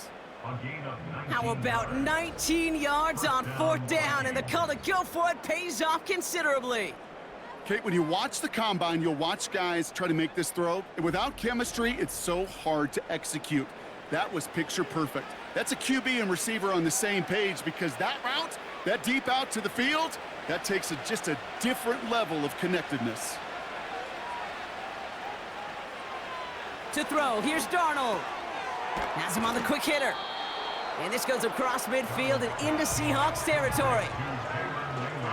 How about 19 yards on 4th down, and the call to go for it pays off considerably.
Kate, when you watch the combine, you'll watch guys try to make this throw, and without chemistry, it's so hard to execute. That was picture perfect. That's a QB and receiver on the same page, because that route, that deep out to the field, that takes just a different level of connectedness.
To throw, here's Darnold. Has him on the quick hitter. And this goes across midfield and into Seahawks territory.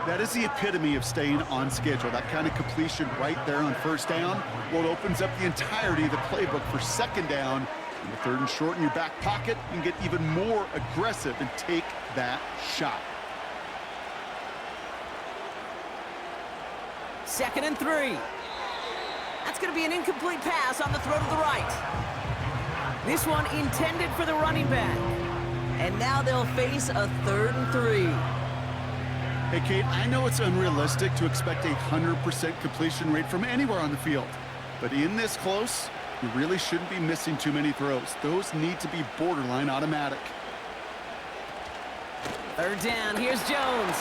That is the epitome of staying on schedule. That kind of completion right there on 1st down. Well, it opens up the entirety of the playbook for 2nd down. In the 3rd and short in your back pocket, you can get even more aggressive and take that shot.
2nd and 3. That's going to be an incomplete pass on the throw to the right. This one intended for the running back. And now they'll face a 3rd and 3.
Hey, Kate, I know it's unrealistic to expect a 100% completion rate from anywhere on the field. But in this close, you really shouldn't be missing too many throws. Those need to be borderline automatic.
3rd down, here's Jones.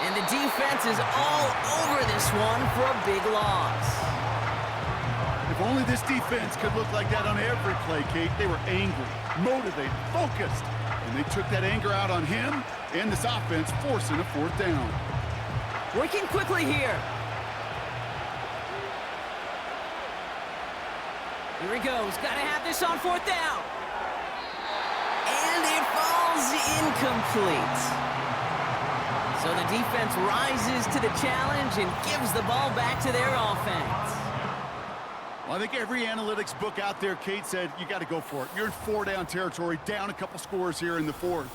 And the defense is all over this one for a big loss.
If only this defense could look like that on every play, Kate. They were angry, motivated, focused. And they took that anger out on him and this offense, forcing a 4th down.
Working quickly here. Here he goes. Got to have this on 4th down. And it falls incomplete. So the defense rises to the challenge and gives the ball back to their offense.
Well, I think every analytics book out there, Kate, said you got to go for it. You're in 4-down territory, down a couple scores here in the 4th.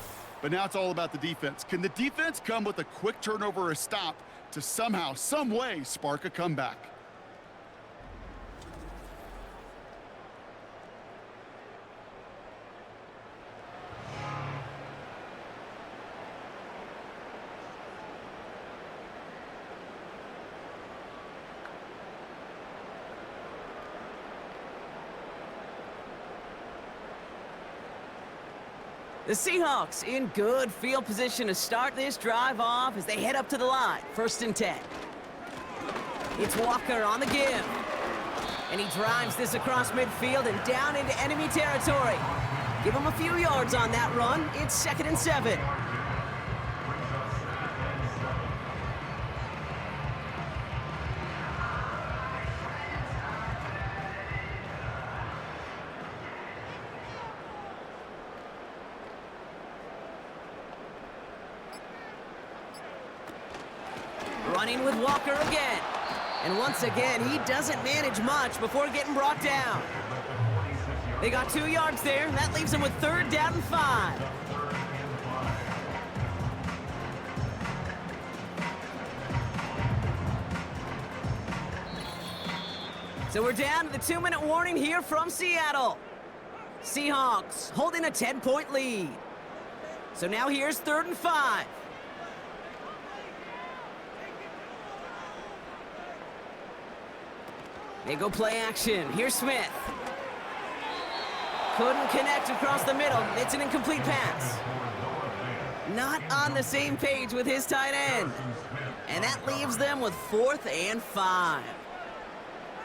But now it's all about the defense. Can the defense come with a quick turnover or a stop to somehow, some way, spark a comeback?
The Seahawks in good field position to start this drive off as they head up to the line. 1st and 10. It's Walker on the give. And he drives this across midfield and down into enemy territory. Give him a few yards on that run. It's 2nd and 7. Running with Walker again. And once again, he doesn't manage much before getting brought down. They got 2 yards there, and that leaves them with 3rd down and 5. So we're down to the 2-minute warning here from Seattle. Seahawks holding a 10-point lead. So now here's 3rd and 5. They go play action. Here's Smith. Couldn't connect across the middle. It's an incomplete pass. Not on the same page with his tight end. And that leaves them with 4th and 5.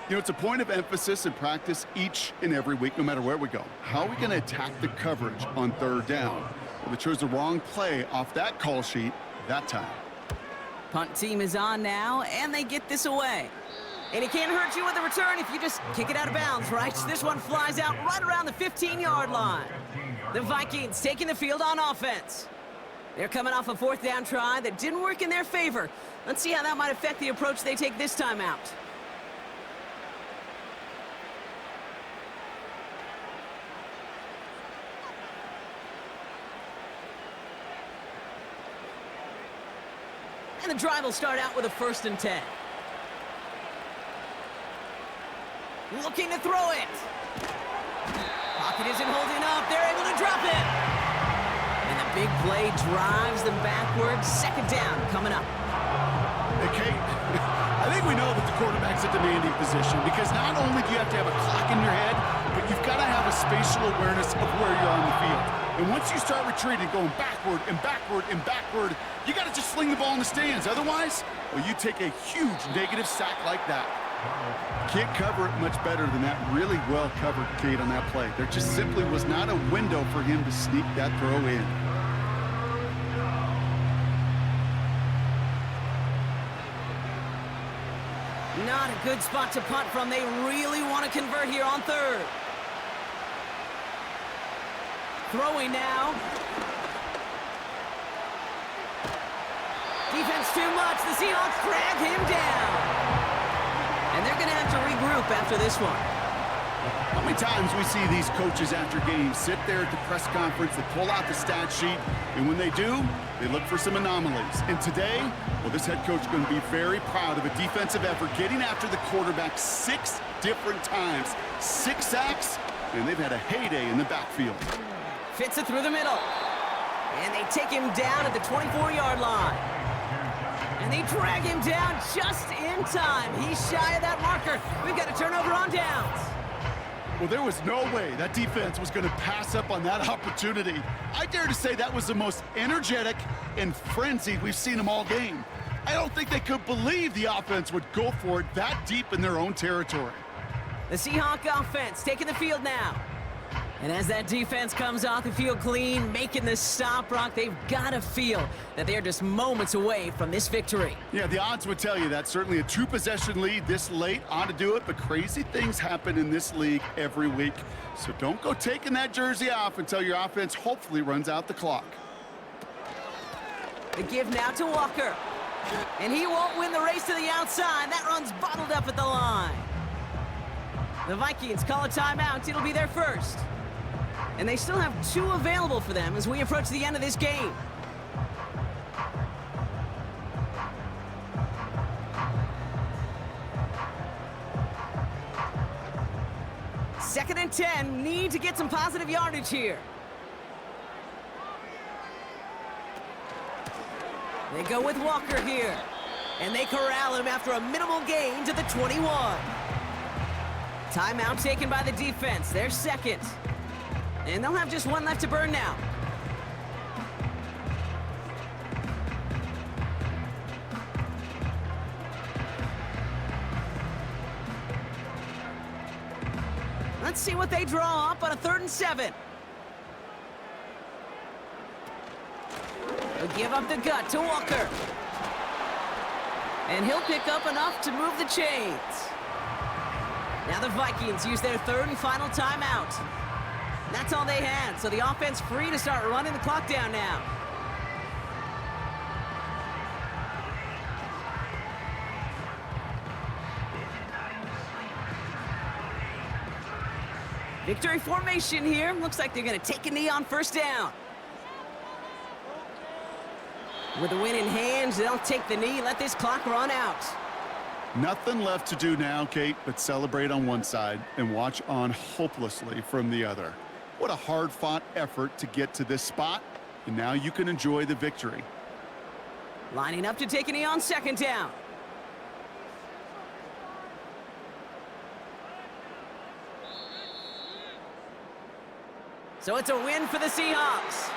You know, it's a point of emphasis in practice each and every week, no matter where we go. How are we going to attack the coverage on 3rd down? Well, they chose the wrong play off that call sheet that time.
Punt team is on now, and they get this away. And it can't hurt you with a return if you just kick it out of bounds, right? This one flies out right around the 15-yard line. The Vikings taking the field on offense. They're coming off a 4th down try that didn't work in their favor. Let's see how that might affect the approach they take this time out. And the drive will start out with a 1st and 10. Looking to throw it. Pocket isn't holding up. They're able to drop it. And the big play drives them backwards. 2nd down coming up.
Hey, Kate, I think we know that the quarterback's a demanding position because not only do you have to have a clock in your head, but you've got to have a spatial awareness of where you're on the field. And once you start retreating, going backward and backward and backward, you got to just sling the ball in the stands. Otherwise, well, you take a huge negative sack like that. Can't cover it much better than that. Really well covered, Kate, on that play. There just simply was not a window for him to sneak that throw in.
Not a good spot to punt from. They really want to convert here on third. Throwing now. Defense too much. The Seahawks drag him down. And they're going to have to regroup after this one.
How many times we see these coaches after games sit there at the press conference, they pull out the stat sheet, and when they do, they look for some anomalies. And today, well, this head coach is going to be very proud of a defensive effort, getting after the quarterback 6 different times. 6 sacks, and they've had a heyday in the backfield.
Fits it through the middle. And they take him down at the 24-yard line. And they drag him down just in time. He's shy of that marker. We've got a turnover on downs.
Well, there was no way that defense was going to pass up on that opportunity. I dare to say that was the most energetic and frenzied we've seen them all game. I don't think they could believe the offense would go for it that deep in their own territory.
The Seahawk offense taking the field now. And as that defense comes off the field clean, making the stop, Brock, they've got to feel that they're just moments away from this victory.
Yeah, the odds would tell you that. Certainly a 2-possession lead this late ought to do it, but crazy things happen in this league every week. So don't go taking that jersey off until your offense hopefully runs out the clock.
The give now to Walker. And he won't win the race to the outside. That run's bottled up at the line. The Vikings call a timeout. It'll be their first. And they still have 2 available for them as we approach the end of this game. Second and 10, need to get some positive yardage here. They go with Walker here. And they corral him after a minimal gain to the 21. Timeout taken by the defense, their second. And they'll have just 1 left to burn now. Let's see what they draw up on a 3rd and 7. They'll give up the gut to Walker. And he'll pick up enough to move the chains. Now the Vikings use their 3rd and final timeout. That's all they had, so the offense free to start running the clock down now. Victory formation here. Looks like they're going to take a knee on 1st down. With the win in hand, they'll take the knee, let this clock run out.
Nothing left to do now, Kate, but celebrate on one side and watch on hopelessly from the other. What a hard-fought effort to get to this spot, and now you can enjoy the victory.
Lining up to take a knee on 2nd down. So it's a win for the Seahawks.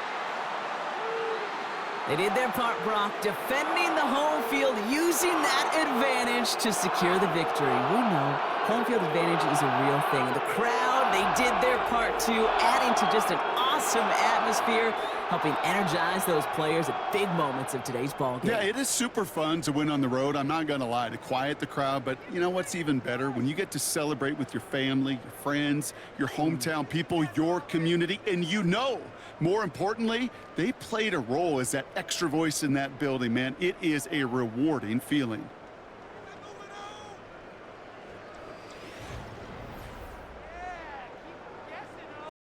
They did their part, Brock, defending the home field, using that advantage to secure the victory. We know home field advantage is a real thing. And the crowd, they did their part too, adding to just an awesome atmosphere, helping energize those players at big moments of today's ball game.
Yeah, it is super fun to win on the road. I'm not going to lie, to quiet the crowd. But you know what's even better? When you get to celebrate with your family, your friends, your hometown people, your community, and you know, more importantly, they played a role as that extra voice in that building, man. It is a rewarding feeling.